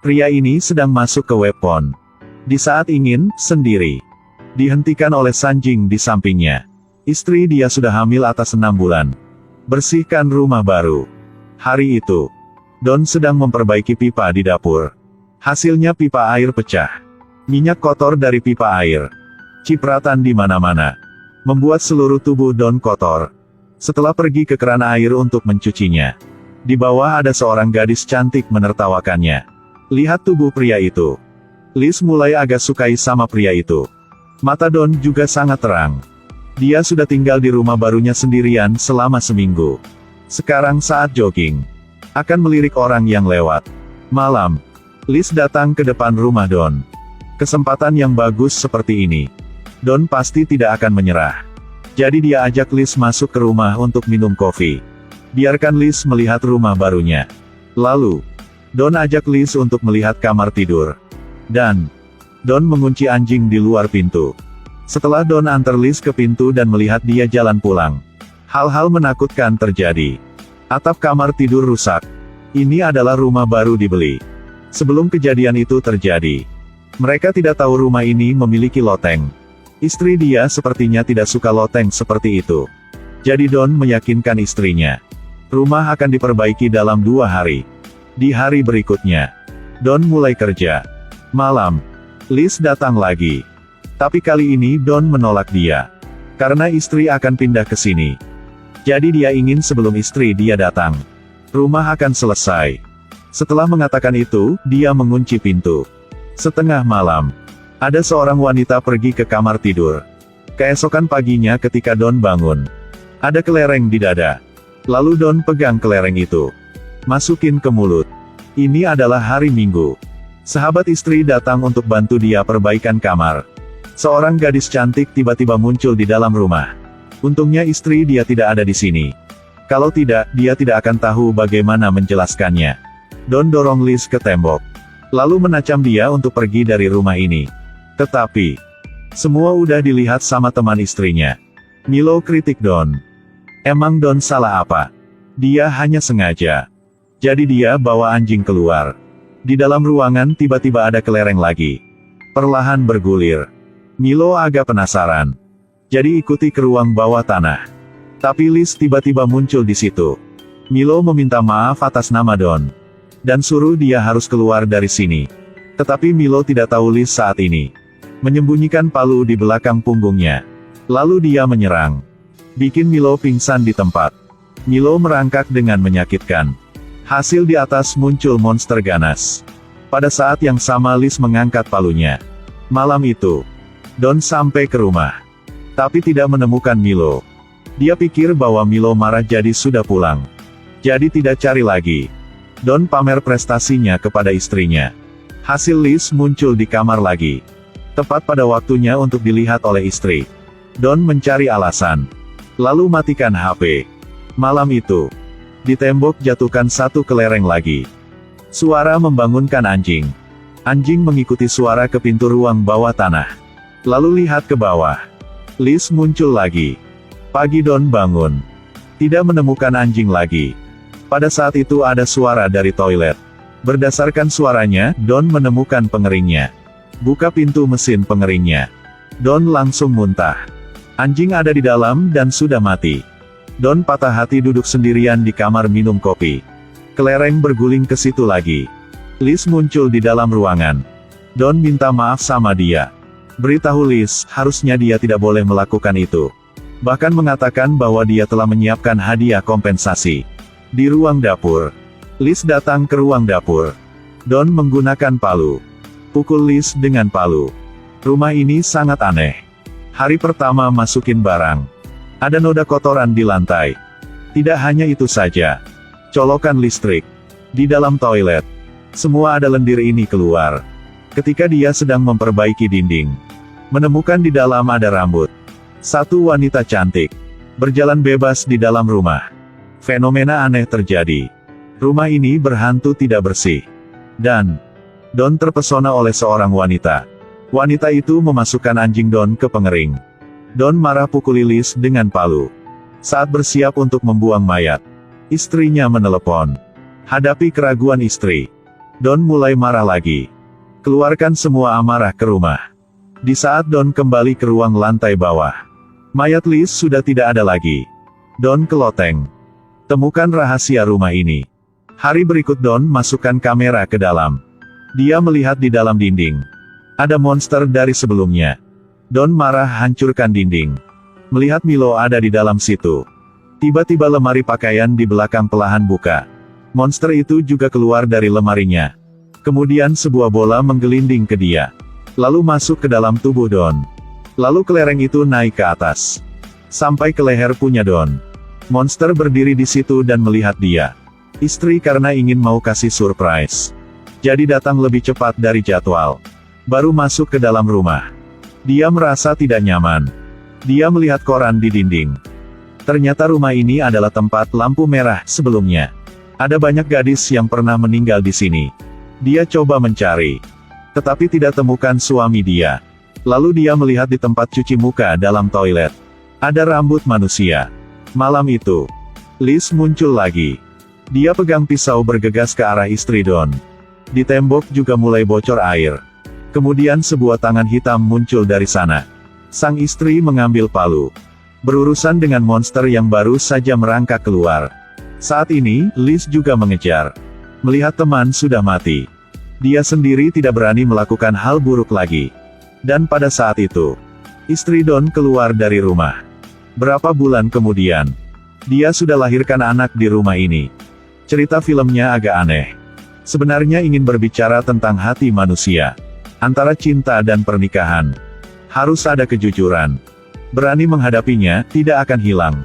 Pria ini sedang masuk ke webphone. Di saat ingin, sendiri. Dihentikan oleh Sanjing di sampingnya. Istri dia sudah hamil atas 6 bulan. Bersihkan rumah baru. Hari itu, Don sedang memperbaiki pipa di dapur. Hasilnya pipa air pecah. Minyak kotor dari pipa air. Cipratan di mana-mana. Membuat seluruh tubuh Don kotor. Setelah pergi ke keran air untuk mencucinya. Di bawah ada seorang gadis cantik menertawakannya. Lihat tubuh pria itu. Liz mulai agak sukai sama pria itu. Mata Don juga sangat terang. Dia sudah tinggal di rumah barunya sendirian selama seminggu. Sekarang saat jogging. Akan melirik orang yang lewat. Malam. Liz datang ke depan rumah Don. Kesempatan yang bagus seperti ini. Don pasti tidak akan menyerah. Jadi dia ajak Liz masuk ke rumah untuk minum kopi. Biarkan Liz melihat rumah barunya. Lalu, Don ajak Liz untuk melihat kamar tidur. Dan, Don mengunci anjing di luar pintu. Setelah Don antar Liz ke pintu dan melihat dia jalan pulang. Hal-hal menakutkan terjadi. Atap kamar tidur rusak. Ini adalah rumah baru dibeli. Sebelum kejadian itu terjadi, mereka tidak tahu rumah ini memiliki loteng. Istri dia sepertinya tidak suka loteng seperti itu. Jadi Don meyakinkan istrinya. Rumah akan diperbaiki dalam 2 hari. Di hari berikutnya, Don mulai kerja. Malam, Liz datang lagi. Tapi kali ini Don menolak dia. Karena istri akan pindah ke sini. Jadi dia ingin sebelum istri dia datang. Rumah akan selesai. Setelah mengatakan itu, dia mengunci pintu. Setengah malam, ada seorang wanita pergi ke kamar tidur. Keesokan paginya ketika Don bangun, ada kelereng di dada. Lalu Don pegang kelereng itu. Masukin ke mulut. Ini adalah hari Minggu. Sahabat istri datang untuk bantu dia perbaikan kamar. Seorang gadis cantik tiba-tiba muncul di dalam rumah. Untungnya istri dia tidak ada di sini. Kalau tidak, dia tidak akan tahu bagaimana menjelaskannya. Don dorong Liz ke tembok. Lalu menacam dia untuk pergi dari rumah ini. Tetapi, semua udah dilihat sama teman istrinya. Milo kritik Don. Emang Don salah apa? Dia hanya sengaja. Jadi dia bawa anjing keluar. Di dalam ruangan tiba-tiba ada kelereng lagi. Perlahan bergulir. Milo agak penasaran. Jadi ikuti ke ruang bawah tanah. Tapi Liz tiba-tiba muncul di situ. Milo meminta maaf atas nama Don. Dan suruh dia harus keluar dari sini. Tetapi Milo tidak tahu Liz saat ini menyembunyikan palu di belakang punggungnya. Lalu dia menyerang. Bikin Milo pingsan di tempat. Milo merangkak dengan menyakitkan. Hasil di atas muncul monster ganas. Pada saat yang sama Liz mengangkat palunya. Malam itu, Don sampai ke rumah. Tapi tidak menemukan Milo. Dia pikir bahwa Milo marah jadi sudah pulang. Jadi tidak cari lagi. Don pamer prestasinya kepada istrinya. Hasil Liz muncul di kamar lagi. Tepat pada waktunya untuk dilihat oleh istri. Don mencari alasan. Lalu matikan HP. Malam itu, di tembok jatuhkan satu kelereng lagi. Suara membangunkan anjing. Anjing mengikuti suara ke pintu ruang bawah tanah. Lalu lihat ke bawah. Liz muncul lagi. Pagi Don bangun. Tidak menemukan anjing lagi. Pada saat itu ada suara dari toilet. Berdasarkan suaranya, Don menemukan pengeringnya. Buka pintu mesin pengeringnya. Don langsung muntah. Anjing ada di dalam dan sudah mati. Don patah hati duduk sendirian di kamar minum kopi. Kelereng berguling ke situ lagi. Liz muncul di dalam ruangan. Don minta maaf sama dia. Beritahu Liz, harusnya dia tidak boleh melakukan itu. Bahkan mengatakan bahwa dia telah menyiapkan hadiah kompensasi. Di ruang dapur, Liz datang ke ruang dapur. Don menggunakan palu. Pukul Liz dengan palu. Rumah ini sangat aneh. Hari pertama masukin barang. Ada noda kotoran di lantai. Tidak hanya itu saja. Colokan listrik. Di dalam toilet. Semua ada lendir ini keluar. Ketika dia sedang memperbaiki dinding. Menemukan di dalam ada rambut. Satu wanita cantik. Berjalan bebas di dalam rumah. Fenomena aneh terjadi. Rumah ini berhantu tidak bersih. Dan, Don terpesona oleh seorang wanita. Wanita itu memasukkan anjing Don ke pengering. Don marah pukuli Liz dengan palu. Saat bersiap untuk membuang mayat, istrinya menelepon. Hadapi keraguan istri. Don mulai marah lagi. Keluarkan semua amarah ke rumah. Di saat Don kembali ke ruang lantai bawah, mayat Liz sudah tidak ada lagi. Don ke loteng. Temukan rahasia rumah ini. Hari berikut Don masukkan kamera ke dalam. Dia melihat di dalam dinding. Ada monster dari sebelumnya. Don marah hancurkan dinding. Melihat Milo ada di dalam situ. Tiba-tiba lemari pakaian di belakang perlahan buka. Monster itu juga keluar dari lemarinya. Kemudian sebuah bola menggelinding ke dia. Lalu masuk ke dalam tubuh Don. Lalu kelereng itu naik ke atas. Sampai ke leher punya Don. Monster berdiri di situ dan melihat dia. Istri karena ingin mau kasih surprise. Jadi datang lebih cepat dari jadwal. Baru masuk ke dalam rumah. Dia merasa tidak nyaman. Dia melihat koran di dinding. Ternyata rumah ini adalah tempat lampu merah sebelumnya. Ada banyak gadis yang pernah meninggal di sini. Dia coba mencari. Tetapi tidak temukan suami dia. Lalu dia melihat di tempat cuci muka dalam toilet. Ada rambut manusia. Malam itu, Liz muncul lagi. Dia pegang pisau bergegas ke arah istri Don. Di tembok juga mulai bocor air. Kemudian sebuah tangan hitam muncul dari sana. Sang istri mengambil palu. Berurusan dengan monster yang baru saja merangkak keluar. Saat ini, Liz juga mengejar. Melihat teman sudah mati. Dia sendiri tidak berani melakukan hal buruk lagi. Dan pada saat itu, istri Don keluar dari rumah. Berapa bulan kemudian, dia sudah lahirkan anak di rumah ini. Cerita filmnya agak aneh. Sebenarnya ingin berbicara tentang hati manusia. Antara cinta dan pernikahan. Harus ada kejujuran. Berani menghadapinya, tidak akan hilang.